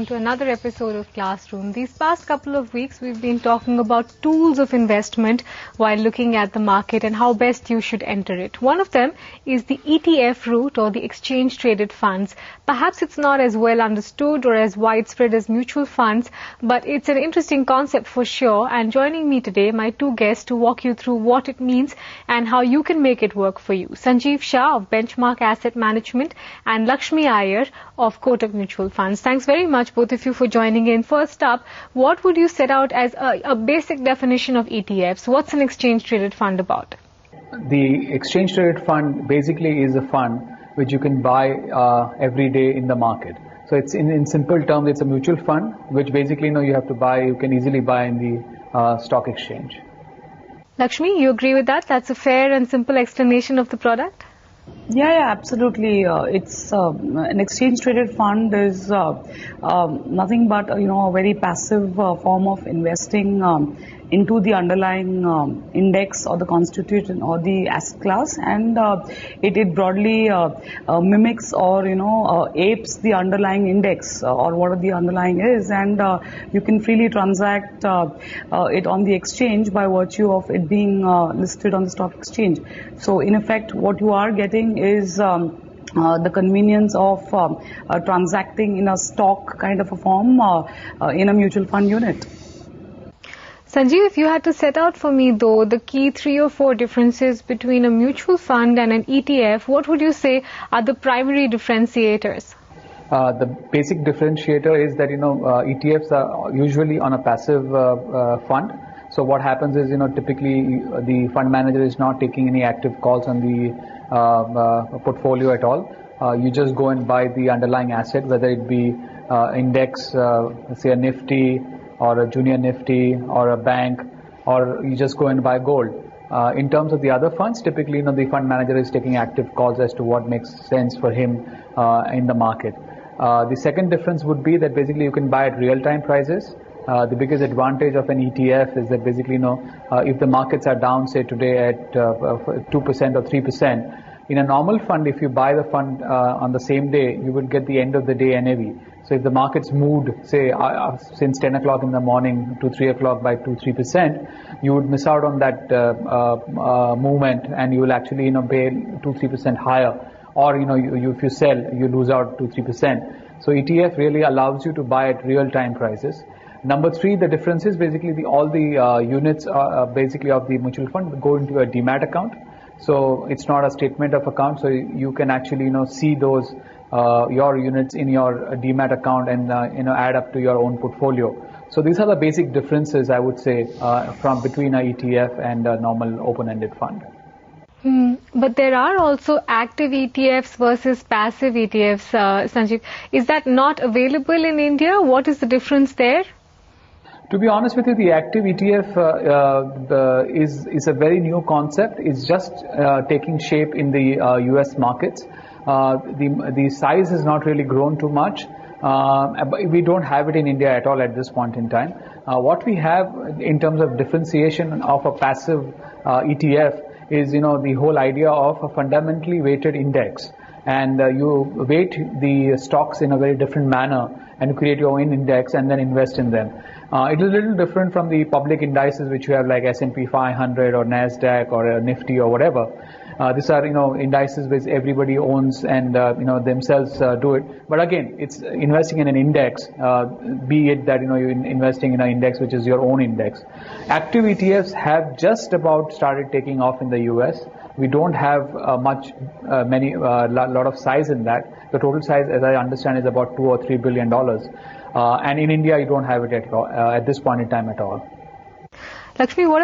to another episode of Classroom. These past couple of weeks, we've been talking about tools of investment while looking at the market and how best you should enter it. One of them is the ETF route or the exchange-traded funds. Perhaps it's not as well understood or as widespread as mutual funds, but it's an interesting concept for sure. And joining me today, my two guests to walk you through what it means and how you can make it work for you. Sanjeev Shah of Benchmark Asset Management and Lakshmi Iyer of Kotak Mutual Funds. Thanks very much, both of you, for joining in. First up, what would you set out as a basic definition of ETFs? What's an exchange-traded fund about? The exchange-traded fund basically is a fund which you can buy every day in the market. So it's in simple terms, it's a mutual fund which basically you have to buy. You can easily buy in the stock exchange. Lakshmi, you agree with that? That's a fair and simple explanation of the product? Yeah, absolutely. It's an exchange-traded fund is nothing but a very passive form of investing into the underlying index or the constitution or the asset class, and it broadly mimics or apes the underlying index or what the underlying is, and you can freely transact it on the exchange by virtue of it being listed on the stock exchange. So in effect, what you are getting is the convenience of transacting in a stock kind of a form in a mutual fund unit. Sanjeev, if you had to set out for me, though, the key 3 or 4 differences between a mutual fund and an ETF, what would you say are the primary differentiators? The basic differentiator is that, ETFs are usually on a passive fund. So what happens is, typically the fund manager is not taking any active calls on the portfolio at all. You just go and buy the underlying asset, whether it be index, say a Nifty, or a junior Nifty, or a bank, or you just go and buy gold. In terms of the other funds, typically, the fund manager is taking active calls as to what makes sense for him in the market. The second difference would be that basically you can buy at real-time prices. The biggest advantage of an ETF is that basically, if the markets are down, say today at 2% or 3%, in a normal fund, if you buy the fund on the same day, you would get the end of the day NAV. So if the markets moved, say, since 10 o'clock in the morning to 3 o'clock by 2-3%, you would miss out on that movement, and you will actually, pay 2-3% higher. Or, if you sell, you lose out 2-3%. So ETF really allows you to buy at real-time prices. Number 3, the difference is basically all the units basically of the mutual fund go into a demat account. So it's not a statement of account. So you can actually, see those your units in your demat account and add up to your own portfolio. So these are the basic differences, I would say, from between a ETF and a normal open-ended fund. But there are also active ETFs versus passive ETFs, Sanjeev. Is that not available in India? What is the difference there? To be honest with you, the active ETF is a very new concept. It's just taking shape in the US markets. The size has not really grown too much. But we don't have it in India at all at this point in time. What we have in terms of differentiation of a passive ETF is, the whole idea of a fundamentally weighted index. And you weight the stocks in a very different manner and create your own index and then invest in them. It is a little different from the public indices which you have like S&P 500 or NASDAQ or Nifty or whatever. These are, indices which everybody owns and, themselves do it. But again, it's investing in an index, be it that, you're investing in an index which is your own index. Active ETFs have just about started taking off in the US. We don't have lot of size in that. The total size, as I understand, is about $2 or $3 billion. And in India, you don't have it at this point in time at all. Lakshmi, what